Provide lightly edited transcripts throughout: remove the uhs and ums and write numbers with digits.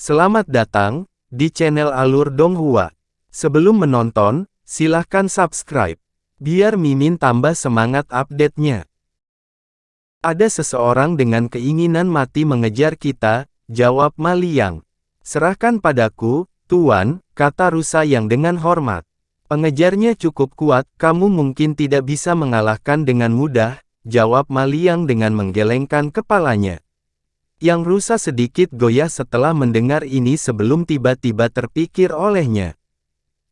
Selamat datang di channel Alur Donghua. Sebelum menonton, silahkan subscribe, biar Mimin tambah semangat update-nya. Ada seseorang dengan keinginan mati mengejar kita, jawab Ma Liang. Serahkan padaku, Tuan, kata rusa yang dengan hormat. Pengejarnya cukup kuat, kamu mungkin tidak bisa mengalahkan dengan mudah, jawab Ma Liang dengan menggelengkan kepalanya. Yang rusa sedikit goyah setelah mendengar ini sebelum tiba-tiba terpikir olehnya.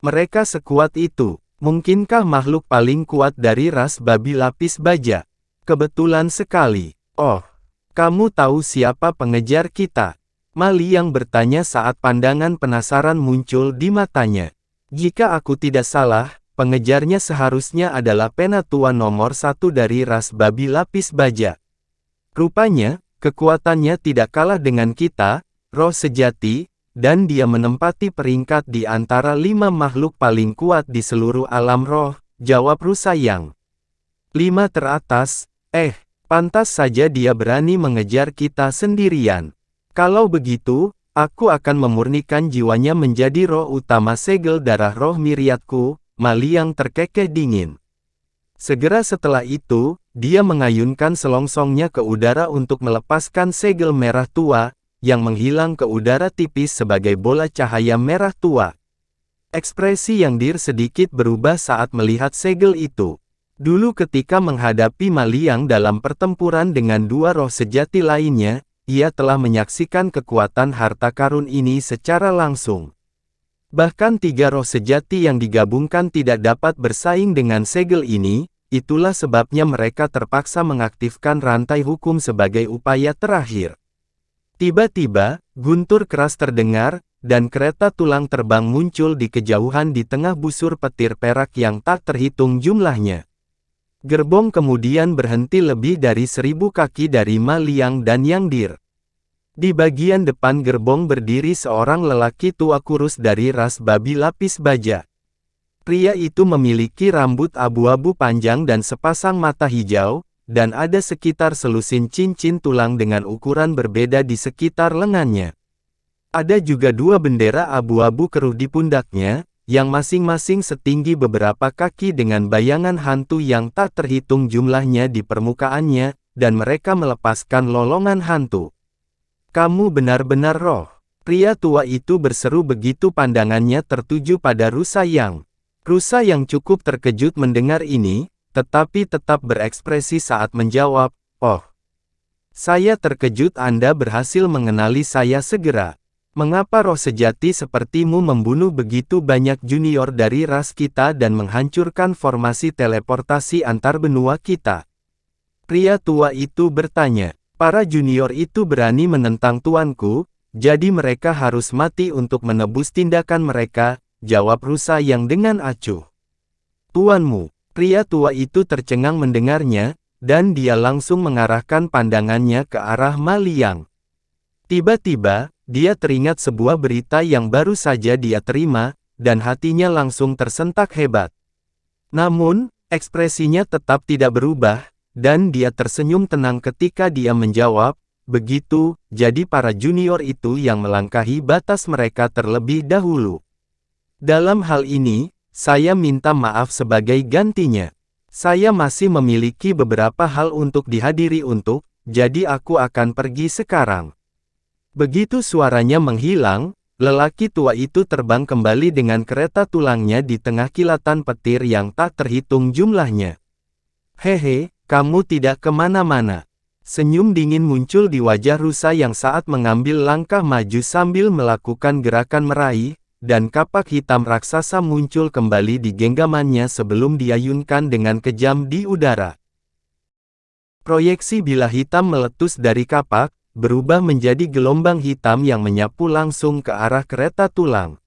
Mereka sekuat itu, mungkinkah makhluk paling kuat dari ras babi lapis baja? Kebetulan sekali. Oh, kamu tahu siapa pengejar kita? Ma Liang bertanya saat pandangan penasaran muncul di matanya. Jika aku tidak salah, pengejarnya seharusnya adalah penatua nomor 1 dari ras babi lapis baja. Rupanya, kekuatannya tidak kalah dengan kita, roh sejati, dan dia menempati peringkat di antara 5 makhluk paling kuat di seluruh alam roh, jawab rusa yang 5 teratas. Pantas saja dia berani mengejar kita sendirian. Kalau begitu, aku akan memurnikan jiwanya menjadi roh utama segel darah roh miriatku, Ma Liang terkekeh dingin. Segera setelah itu, dia mengayunkan selongsongnya ke udara untuk melepaskan segel merah tua, yang menghilang ke udara tipis sebagai bola cahaya merah tua. Ekspresi Yang Dir sedikit berubah saat melihat segel itu. Dulu ketika menghadapi Ma Liang dalam pertempuran dengan 2 roh sejati lainnya, ia telah menyaksikan kekuatan harta karun ini secara langsung. Bahkan 3 roh sejati yang digabungkan tidak dapat bersaing dengan segel ini, itulah sebabnya mereka terpaksa mengaktifkan rantai hukum sebagai upaya terakhir. Tiba-tiba, guntur keras terdengar, dan kereta tulang terbang muncul di kejauhan di tengah busur petir perak yang tak terhitung jumlahnya. Gerbong kemudian berhenti lebih dari 1000 kaki dari Ma Liang dan Yang Dir. Di bagian depan gerbong berdiri seorang lelaki tua kurus dari ras babi lapis baja. Pria itu memiliki rambut abu-abu panjang dan sepasang mata hijau, dan ada sekitar selusin cincin tulang dengan ukuran berbeda di sekitar lengannya. Ada juga 2 bendera abu-abu keruh di pundaknya, yang masing-masing setinggi beberapa kaki dengan bayangan hantu yang tak terhitung jumlahnya di permukaannya, dan mereka melepaskan lolongan hantu. Kamu benar-benar roh. Pria tua itu berseru begitu pandangannya tertuju pada rusa yang. Rusa yang cukup terkejut mendengar ini, tetapi tetap berekspresi saat menjawab, "Oh, saya terkejut Anda berhasil mengenali saya segera. Mengapa roh sejati sepertimu membunuh begitu banyak junior dari ras kita dan menghancurkan formasi teleportasi antar benua kita?" Pria tua itu bertanya. Para junior itu berani menentang tuanku, jadi mereka harus mati untuk menebus tindakan mereka, jawab rusa yang dengan acuh. Tuanmu, pria tua itu tercengang mendengarnya, dan dia langsung mengarahkan pandangannya ke arah Ma Liang. Tiba-tiba, dia teringat sebuah berita yang baru saja dia terima, dan hatinya langsung tersentak hebat. Namun, ekspresinya tetap tidak berubah, dan dia tersenyum tenang ketika dia menjawab, "Begitu, jadi para junior itu yang melangkahi batas mereka terlebih dahulu. Dalam hal ini, saya minta maaf sebagai gantinya. Saya masih memiliki beberapa hal untuk dihadiri jadi aku akan pergi sekarang." Begitu suaranya menghilang, lelaki tua itu terbang kembali dengan kereta tulangnya di tengah kilatan petir yang tak terhitung jumlahnya. "Hehe, kamu tidak kemana-mana." Senyum dingin muncul di wajah rusa yang saat mengambil langkah maju sambil melakukan gerakan meraih, dan kapak hitam raksasa muncul kembali di genggamannya sebelum diayunkan dengan kejam di udara. Proyeksi bilah hitam meletus dari kapak, berubah menjadi gelombang hitam yang menyapu langsung ke arah kereta tulang.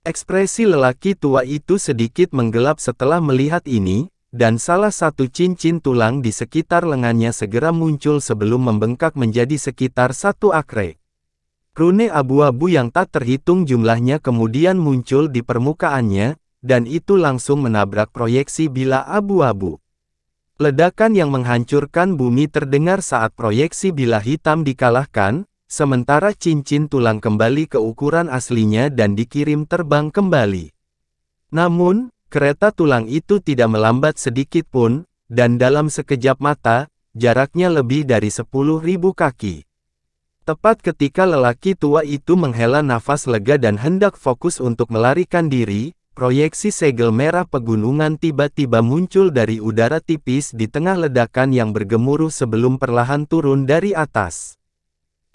Ekspresi lelaki tua itu sedikit menggelap setelah melihat ini, dan salah satu cincin tulang di sekitar lengannya segera muncul sebelum membengkak menjadi sekitar 1 akre. Rune abu-abu yang tak terhitung jumlahnya kemudian muncul di permukaannya, dan itu langsung menabrak proyeksi bilah abu-abu. Ledakan yang menghancurkan bumi terdengar saat proyeksi bilah hitam dikalahkan, sementara cincin tulang kembali ke ukuran aslinya dan dikirim terbang kembali. Namun, kereta tulang itu tidak melambat sedikit pun, dan dalam sekejap mata, jaraknya lebih dari 10.000 kaki. Tepat ketika lelaki tua itu menghela nafas lega dan hendak fokus untuk melarikan diri, proyeksi segel merah pegunungan tiba-tiba muncul dari udara tipis di tengah ledakan yang bergemuruh sebelum perlahan turun dari atas.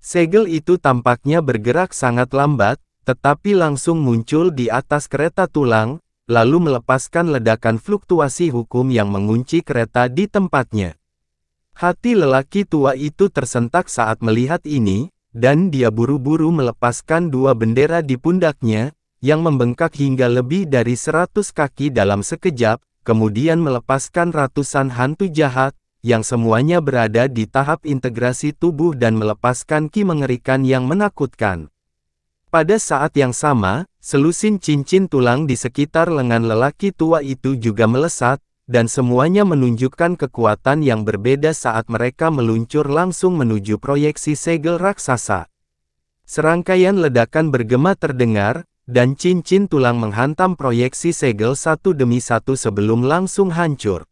Segel itu tampaknya bergerak sangat lambat, tetapi langsung muncul di atas kereta tulang, lalu melepaskan ledakan fluktuasi hukum yang mengunci kereta di tempatnya. Hati lelaki tua itu tersentak saat melihat ini, dan dia buru-buru melepaskan dua bendera di pundaknya, yang membengkak hingga lebih dari 100 kaki dalam sekejap, kemudian melepaskan ratusan hantu jahat, yang semuanya berada di tahap integrasi tubuh dan melepaskan ki mengerikan yang menakutkan. Pada saat yang sama, selusin cincin tulang di sekitar lengan lelaki tua itu juga melesat, dan semuanya menunjukkan kekuatan yang berbeda saat mereka meluncur langsung menuju proyeksi segel raksasa. Serangkaian ledakan bergema terdengar, dan cincin tulang menghantam proyeksi segel satu demi satu sebelum langsung hancur.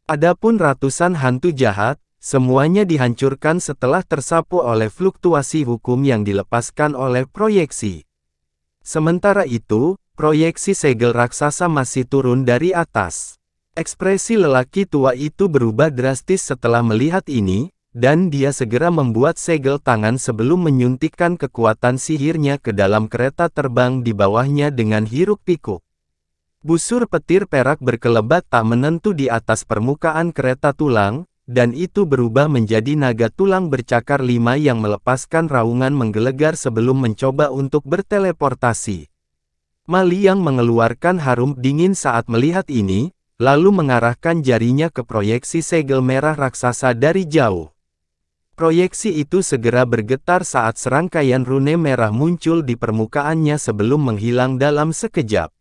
Adapun ratusan hantu jahat, semuanya dihancurkan setelah tersapu oleh fluktuasi hukum yang dilepaskan oleh proyeksi. Sementara itu, proyeksi segel raksasa masih turun dari atas. Ekspresi lelaki tua itu berubah drastis setelah melihat ini, dan dia segera membuat segel tangan sebelum menyuntikkan kekuatan sihirnya ke dalam kereta terbang di bawahnya dengan hiruk-pikuk. Busur petir perak berkelebat tak menentu di atas permukaan kereta tulang, dan itu berubah menjadi naga tulang bercakar 5 yang melepaskan raungan menggelegar sebelum mencoba untuk berteleportasi. Mali yang mengeluarkan harum dingin saat melihat ini, lalu mengarahkan jarinya ke proyeksi segel merah raksasa dari jauh. Proyeksi itu segera bergetar saat serangkaian rune merah muncul di permukaannya sebelum menghilang dalam sekejap.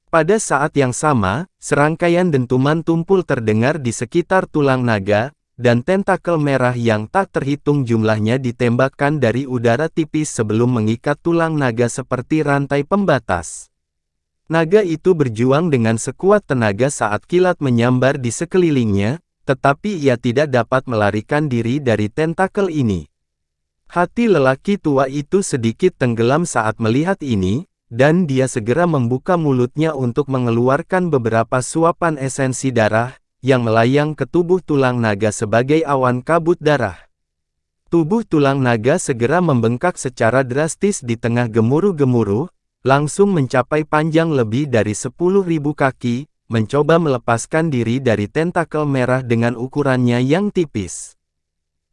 Pada saat yang sama, serangkaian dentuman tumpul terdengar di sekitar tulang naga, dan tentakel merah yang tak terhitung jumlahnya ditembakkan dari udara tipis sebelum mengikat tulang naga seperti rantai pembatas. Naga itu berjuang dengan sekuat tenaga saat kilat menyambar di sekelilingnya, tetapi ia tidak dapat melarikan diri dari tentakel ini. Hati lelaki tua itu sedikit tenggelam saat melihat ini, dan dia segera membuka mulutnya untuk mengeluarkan beberapa suapan esensi darah, yang melayang ke tubuh tulang naga sebagai awan kabut darah. Tubuh tulang naga segera membengkak secara drastis di tengah gemuruh-gemuruh, langsung mencapai panjang lebih dari 10.000 kaki, mencoba melepaskan diri dari tentakel merah dengan ukurannya yang tipis.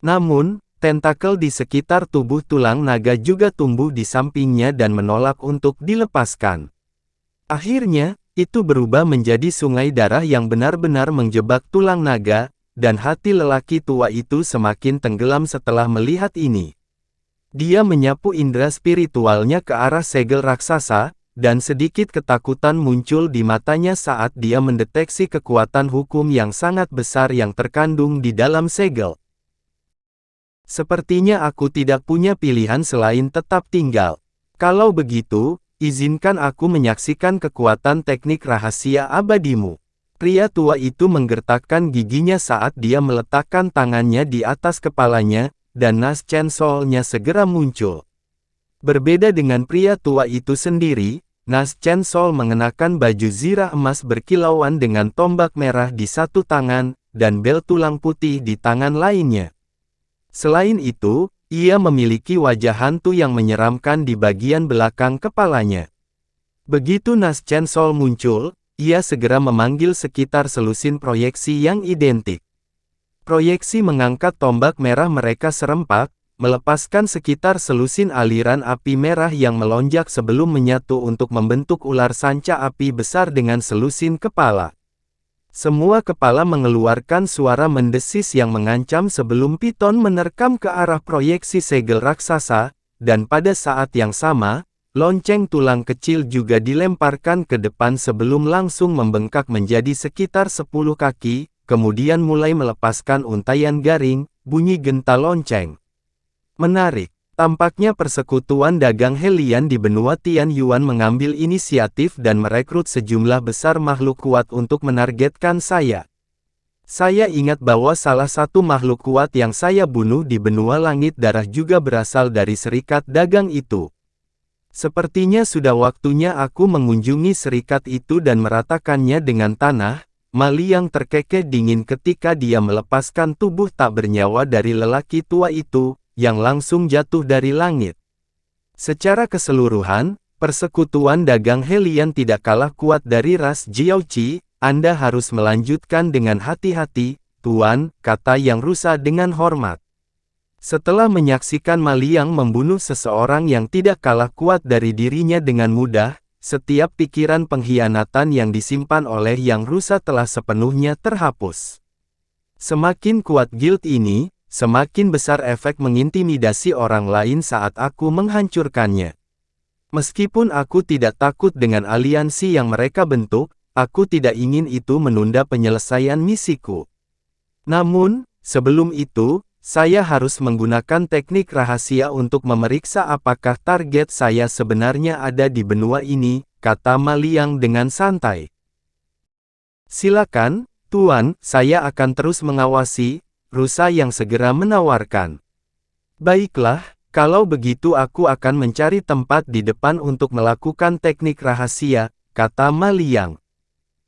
Namun, tentakel di sekitar tubuh tulang naga juga tumbuh di sampingnya dan menolak untuk dilepaskan. Akhirnya, itu berubah menjadi sungai darah yang benar-benar menjebak tulang naga, dan hati lelaki tua itu semakin tenggelam setelah melihat ini. Dia menyapu indera spiritualnya ke arah segel raksasa, dan sedikit ketakutan muncul di matanya saat dia mendeteksi kekuatan hukum yang sangat besar yang terkandung di dalam segel. Sepertinya aku tidak punya pilihan selain tetap tinggal. Kalau begitu, izinkan aku menyaksikan kekuatan teknik rahasia abadimu. Pria tua itu menggertakkan giginya saat dia meletakkan tangannya di atas kepalanya, dan Nas Chainsaw-nya segera muncul. Berbeda dengan pria tua itu sendiri, Nas Chainsaw mengenakan baju zirah emas berkilauan dengan tombak merah di satu tangan, dan bel tulang putih di tangan lainnya. Selain itu, ia memiliki wajah hantu yang menyeramkan di bagian belakang kepalanya. Begitu Nas Chainsaw muncul, ia segera memanggil sekitar selusin proyeksi yang identik. Proyeksi mengangkat tombak merah mereka serempak, melepaskan sekitar selusin aliran api merah yang melonjak sebelum menyatu untuk membentuk ular sanca api besar dengan selusin kepala. Semua kepala mengeluarkan suara mendesis yang mengancam sebelum piton menerkam ke arah proyeksi segel raksasa, dan pada saat yang sama, lonceng tulang kecil juga dilemparkan ke depan sebelum langsung membengkak menjadi sekitar 10 kaki, kemudian mulai melepaskan untaian garing, bunyi genta lonceng. Menarik. Tampaknya persekutuan dagang Helian di benua Tianyuan mengambil inisiatif dan merekrut sejumlah besar makhluk kuat untuk menargetkan saya. Saya ingat bahwa salah satu makhluk kuat yang saya bunuh di benua langit darah juga berasal dari serikat dagang itu. Sepertinya sudah waktunya aku mengunjungi serikat itu dan meratakannya dengan tanah. Mali yang terkekeh dingin ketika dia melepaskan tubuh tak bernyawa dari lelaki tua itu, yang langsung jatuh dari langit. Secara keseluruhan, persekutuan dagang Helian tidak kalah kuat dari ras Jiaoqi. Anda harus melanjutkan dengan hati-hati, Tuan, kata yang rusa dengan hormat. Setelah menyaksikan Mali yang membunuh seseorang yang tidak kalah kuat dari dirinya dengan mudah, setiap pikiran pengkhianatan yang disimpan oleh Yang Rusa telah sepenuhnya terhapus. Semakin kuat guild ini, semakin besar efek mengintimidasi orang lain saat aku menghancurkannya. Meskipun aku tidak takut dengan aliansi yang mereka bentuk, aku tidak ingin itu menunda penyelesaian misiku. Namun, sebelum itu, saya harus menggunakan teknik rahasia untuk memeriksa apakah target saya sebenarnya ada di benua ini, kata Ma Liang dengan santai. Silakan, Tuan, saya akan terus mengawasi, rusa yang segera menawarkan. Baiklah, kalau begitu aku akan mencari tempat di depan untuk melakukan teknik rahasia, kata Ma Liang.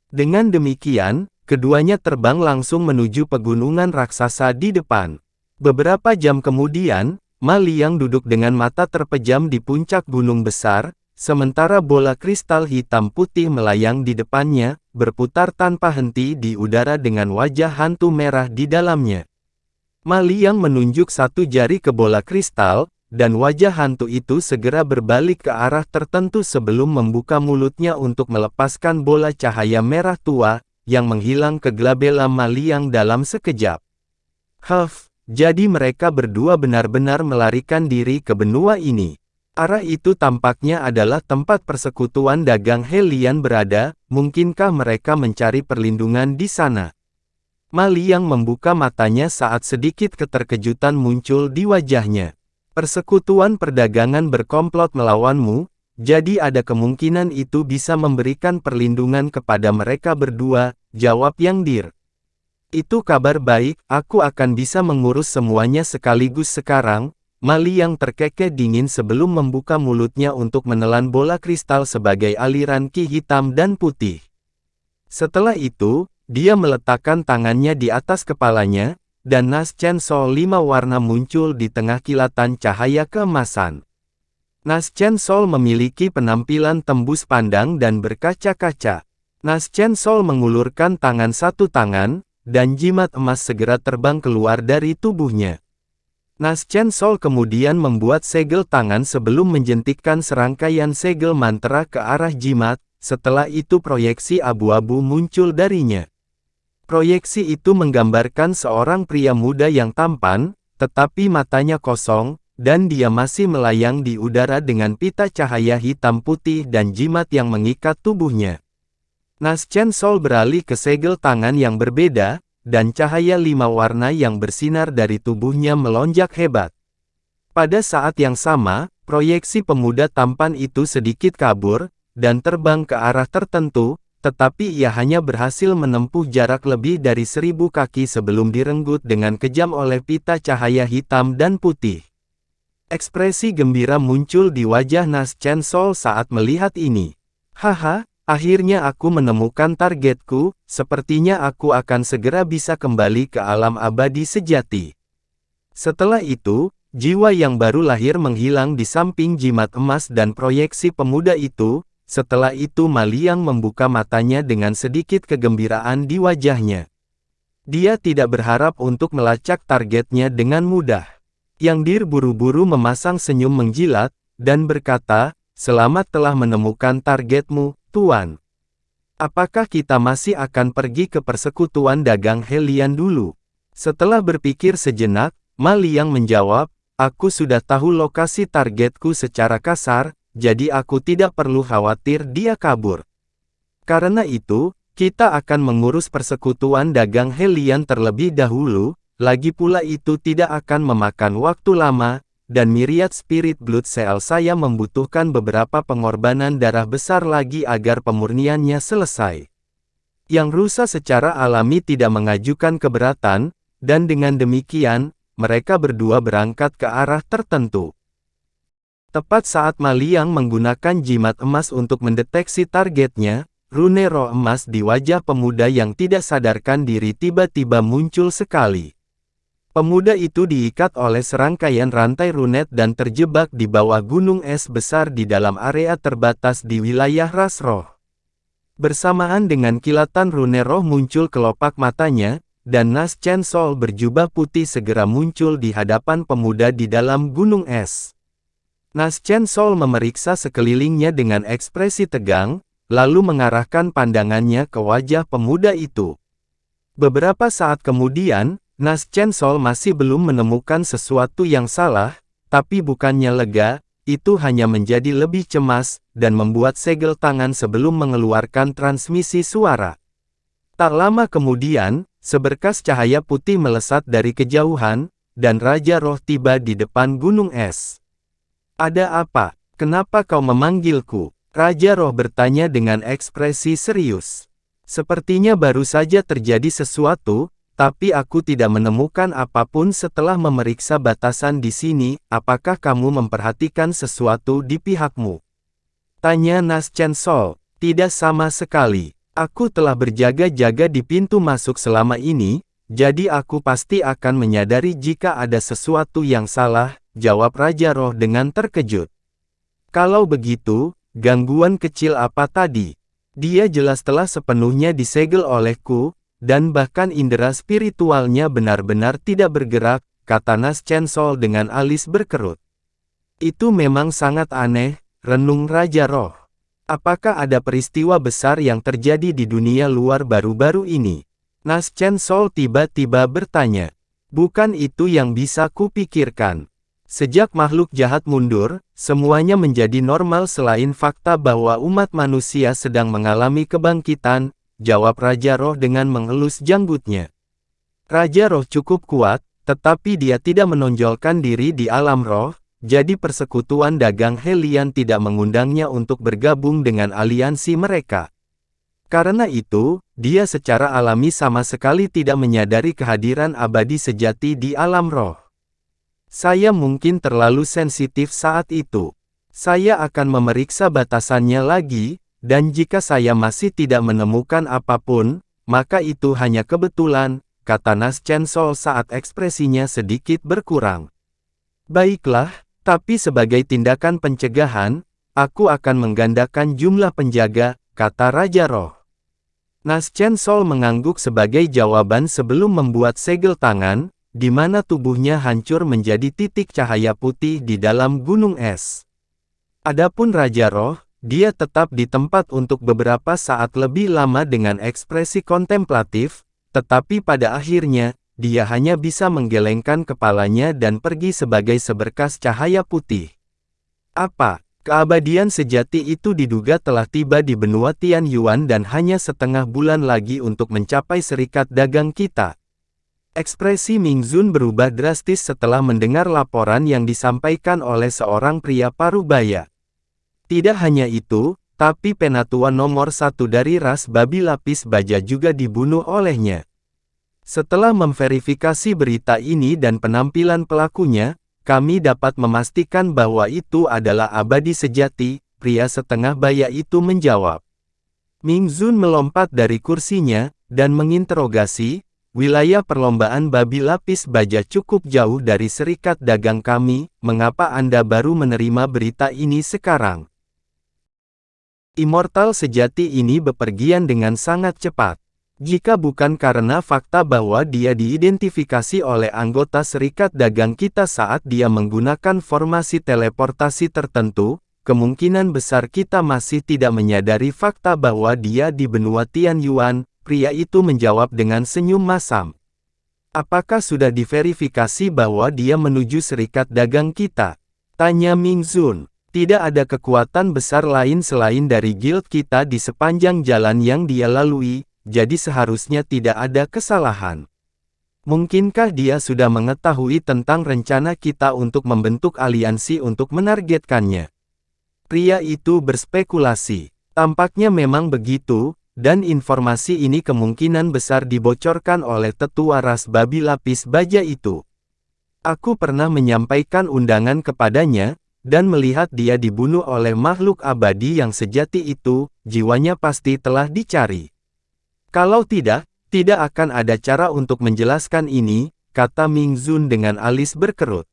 Dengan demikian, keduanya terbang langsung menuju pegunungan raksasa di depan. Beberapa jam kemudian, Ma Liang duduk dengan mata terpejam di puncak gunung besar, sementara bola kristal hitam putih melayang di depannya, berputar tanpa henti di udara dengan wajah hantu merah di dalamnya. Ma Liang menunjuk satu jari ke bola kristal, dan wajah hantu itu segera berbalik ke arah tertentu sebelum membuka mulutnya untuk melepaskan bola cahaya merah tua, yang menghilang ke glabella Ma Liang dalam sekejap. Jadi mereka berdua benar-benar melarikan diri ke benua ini. Arah itu tampaknya adalah tempat persekutuan dagang Helian berada, mungkinkah mereka mencari perlindungan di sana? Ma Liang membuka matanya saat sedikit keterkejutan muncul di wajahnya. Persekutuan perdagangan berkomplot melawanmu, jadi ada kemungkinan itu bisa memberikan perlindungan kepada mereka berdua, jawab Yang Dir. Itu kabar baik, aku akan bisa mengurus semuanya sekaligus sekarang. Ma Liang terkekeh dingin sebelum membuka mulutnya untuk menelan bola kristal sebagai aliran ki hitam dan putih. Setelah itu, dia meletakkan tangannya di atas kepalanya, dan Nas Chen Sol 5 warna muncul di tengah kilatan cahaya keemasan. Nas Chen Sol memiliki penampilan tembus pandang dan berkaca-kaca. Nas Chen Sol mengulurkan tangan satu tangan, dan jimat emas segera terbang keluar dari tubuhnya. Nas Chen Sol kemudian membuat segel tangan sebelum menjentikkan serangkaian segel mantra ke arah jimat, setelah itu proyeksi abu-abu muncul darinya. Proyeksi itu menggambarkan seorang pria muda yang tampan, tetapi matanya kosong, dan dia masih melayang di udara dengan pita cahaya hitam putih dan jimat yang mengikat tubuhnya. Nas Chen Sol beralih ke segel tangan yang berbeda, dan cahaya 5 warna yang bersinar dari tubuhnya melonjak hebat. Pada saat yang sama, proyeksi pemuda tampan itu sedikit kabur, dan terbang ke arah tertentu, tetapi ia hanya berhasil menempuh jarak lebih dari 1000 kaki sebelum direnggut dengan kejam oleh pita cahaya hitam dan putih. Ekspresi gembira muncul di wajah Nas Chen Sol saat melihat ini. Haha, akhirnya aku menemukan targetku, sepertinya aku akan segera bisa kembali ke alam abadi sejati. Setelah itu, jiwa yang baru lahir menghilang di samping jimat emas dan proyeksi pemuda itu. Setelah itu Ma Liang membuka matanya dengan sedikit kegembiraan di wajahnya. Dia tidak berharap untuk melacak targetnya dengan mudah. Yang Dir buru-buru memasang senyum menjilat, dan berkata, "Selamat telah menemukan targetmu, Tuan. Apakah kita masih akan pergi ke persekutuan dagang Helian dulu?" Setelah berpikir sejenak, Ma Liang menjawab, "Aku sudah tahu lokasi targetku secara kasar, jadi aku tidak perlu khawatir dia kabur. Karena itu, kita akan mengurus persekutuan dagang Helian terlebih dahulu, lagi pula itu tidak akan memakan waktu lama, dan myriad spirit blood cell saya membutuhkan beberapa pengorbanan darah besar lagi agar pemurniannya selesai. Yang rusa secara alami tidak mengajukan keberatan, dan dengan demikian, mereka berdua berangkat ke arah tertentu. Tepat saat Ma Liang menggunakan jimat emas untuk mendeteksi targetnya, rune roh emas di wajah pemuda yang tidak sadarkan diri tiba-tiba muncul sekali. Pemuda itu diikat oleh serangkaian rantai runet dan terjebak di bawah gunung es besar di dalam area terbatas di wilayah ras roh. Bersamaan dengan kilatan rune roh muncul kelopak matanya, dan Nas Chen Sol berjubah putih segera muncul di hadapan pemuda di dalam gunung es. Nas Chen Sol memeriksa sekelilingnya dengan ekspresi tegang, lalu mengarahkan pandangannya ke wajah pemuda itu. Beberapa saat kemudian, Nas Chen Sol masih belum menemukan sesuatu yang salah, tapi bukannya lega, itu hanya menjadi lebih cemas, dan membuat segel tangan sebelum mengeluarkan transmisi suara. Tak lama kemudian, seberkas cahaya putih melesat dari kejauhan, dan Raja Roh tiba di depan gunung es. "Ada apa? Kenapa kau memanggilku?" Raja Roh bertanya dengan ekspresi serius. "Sepertinya baru saja terjadi sesuatu, tapi aku tidak menemukan apapun setelah memeriksa batasan di sini. Apakah kamu memperhatikan sesuatu di pihakmu?" tanya Nas Chen Sol. "Tidak sama sekali. Aku telah berjaga-jaga di pintu masuk selama ini, jadi aku pasti akan menyadari jika ada sesuatu yang salah," jawab Raja Roh dengan terkejut. "Kalau begitu, gangguan kecil apa tadi? Dia jelas telah sepenuhnya disegel olehku, dan bahkan indera spiritualnya benar-benar tidak bergerak," kata Nas Chen Sol dengan alis berkerut. "Itu memang sangat aneh," renung Raja Roh. "Apakah ada peristiwa besar yang terjadi di dunia luar baru-baru ini?" Nas Chen Sol tiba-tiba bertanya. "Bukan itu yang bisa kupikirkan. Sejak makhluk jahat mundur, semuanya menjadi normal selain fakta bahwa umat manusia sedang mengalami kebangkitan," jawab Raja Roh dengan mengelus janggutnya. Raja Roh cukup kuat, tetapi dia tidak menonjolkan diri di alam roh, jadi persekutuan dagang Helian tidak mengundangnya untuk bergabung dengan aliansi mereka. Karena itu, dia secara alami sama sekali tidak menyadari kehadiran abadi sejati di alam roh. "Saya mungkin terlalu sensitif saat itu. Saya akan memeriksa batasannya lagi, dan jika saya masih tidak menemukan apapun, maka itu hanya kebetulan," kata Nas Chen Sol saat ekspresinya sedikit berkurang. "Baiklah, tapi sebagai tindakan pencegahan, aku akan menggandakan jumlah penjaga," kata Raja Roh. Nas Chen Sol mengangguk sebagai jawaban sebelum membuat segel tangan, di mana tubuhnya hancur menjadi titik cahaya putih di dalam gunung es. Adapun Raja Roh, dia tetap di tempat untuk beberapa saat lebih lama dengan ekspresi kontemplatif, tetapi pada akhirnya, dia hanya bisa menggelengkan kepalanya dan pergi sebagai seberkas cahaya putih. Apa? Keabadian sejati itu diduga telah tiba di benua Tian Yuan dan hanya setengah bulan lagi untuk mencapai serikat dagang kita. Ekspresi Ming Zun berubah drastis setelah mendengar laporan yang disampaikan oleh seorang pria parubaya. Tidak hanya itu, tapi penatua nomor 1 dari ras babi lapis baja juga dibunuh olehnya. Setelah memverifikasi berita ini dan penampilan pelakunya, kami dapat memastikan bahwa itu adalah abadi sejati, pria setengah baya itu menjawab. Ming Zun melompat dari kursinya, dan menginterogasi, "Wilayah perlombaan babi lapis baja cukup jauh dari serikat dagang kami, mengapa Anda baru menerima berita ini sekarang?" Immortal sejati ini bepergian dengan sangat cepat. Jika bukan karena fakta bahwa dia diidentifikasi oleh anggota serikat dagang kita saat dia menggunakan formasi teleportasi tertentu, kemungkinan besar kita masih tidak menyadari fakta bahwa dia di benua Tian Yuan, pria itu menjawab dengan senyum masam. "Apakah sudah diverifikasi bahwa dia menuju serikat dagang kita?" tanya Ming Zun. "Tidak ada kekuatan besar lain selain dari guild kita di sepanjang jalan yang dia lalui, jadi seharusnya tidak ada kesalahan." Mungkinkah dia sudah mengetahui tentang rencana kita untuk membentuk aliansi untuk menargetkannya? Pria itu berspekulasi. Tampaknya memang begitu, dan informasi ini kemungkinan besar dibocorkan oleh tetua ras babi lapis baja itu. Aku pernah menyampaikan undangan kepadanya, dan melihat dia dibunuh oleh makhluk abadi yang sejati itu, jiwanya pasti telah dicari. Kalau tidak akan ada cara untuk menjelaskan ini, kata Ming Zun dengan alis berkerut.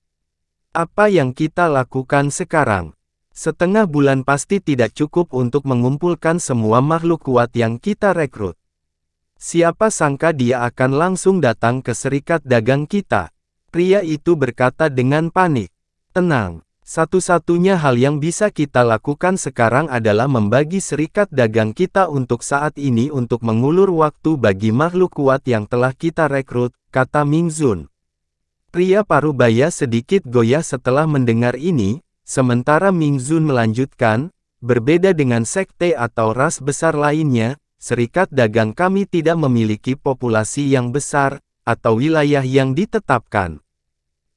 Apa yang kita lakukan sekarang? Setengah bulan pasti tidak cukup untuk mengumpulkan semua makhluk kuat yang kita rekrut. Siapa sangka dia akan langsung datang ke serikat dagang kita. Pria itu berkata dengan panik. Tenang. Satu-satunya hal yang bisa kita lakukan sekarang adalah membagi serikat dagang kita untuk saat ini untuk mengulur waktu bagi makhluk kuat yang telah kita rekrut, kata Ming Zun. Pria parubaya sedikit goyah setelah mendengar ini, sementara Ming Zun melanjutkan, berbeda dengan sekte atau ras besar lainnya, serikat dagang kami tidak memiliki populasi yang besar, atau wilayah yang ditetapkan.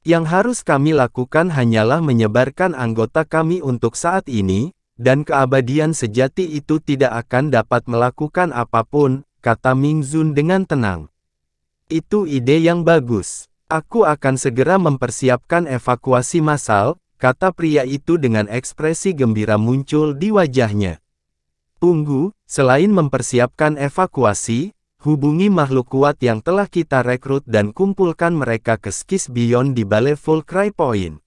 Yang harus kami lakukan hanyalah menyebarkan anggota kami untuk saat ini, dan keabadian sejati itu tidak akan dapat melakukan apapun, kata Ming Zun dengan tenang. Itu ide yang bagus. Aku akan segera mempersiapkan evakuasi massal, kata pria itu dengan ekspresi gembira muncul di wajahnya. Tunggu, selain mempersiapkan evakuasi, hubungi makhluk kuat yang telah kita rekrut dan kumpulkan mereka ke Skis Beyond di Balai Volcry Point.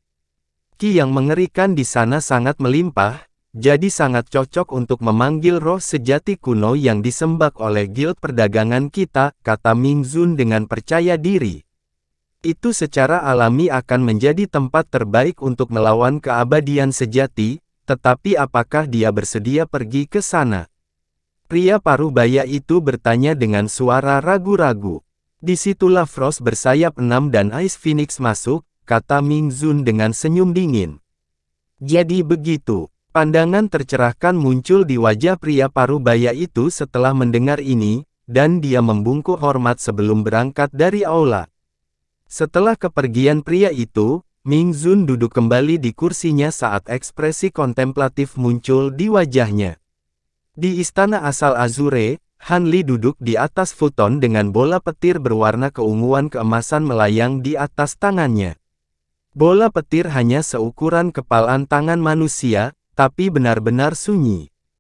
Ki yang mengerikan di sana sangat melimpah, jadi sangat cocok untuk memanggil roh sejati kuno yang disembah oleh Guild Perdagangan kita, kata Ming Zun dengan percaya diri. Itu secara alami akan menjadi tempat terbaik untuk melawan keabadian sejati, tetapi apakah dia bersedia pergi ke sana? Pria parubaya itu bertanya dengan suara ragu-ragu. Disitulah Frost bersayap 6 dan Ice Phoenix masuk, kata Ming Zun dengan senyum dingin. Jadi begitu. Pandangan tercerahkan muncul di wajah pria parubaya itu setelah mendengar ini, dan dia membungkuk hormat sebelum berangkat dari aula. Setelah kepergian pria itu, Ming Zun duduk kembali di kursinya saat ekspresi kontemplatif muncul di wajahnya. Di istana asal Azure, Han Li duduk di atas futon dengan bola petir berwarna keunguan keemasan melayang di atas tangannya. Bola petir hanya seukuran kepalan tangan manusia, tapi benar-benar sunyi.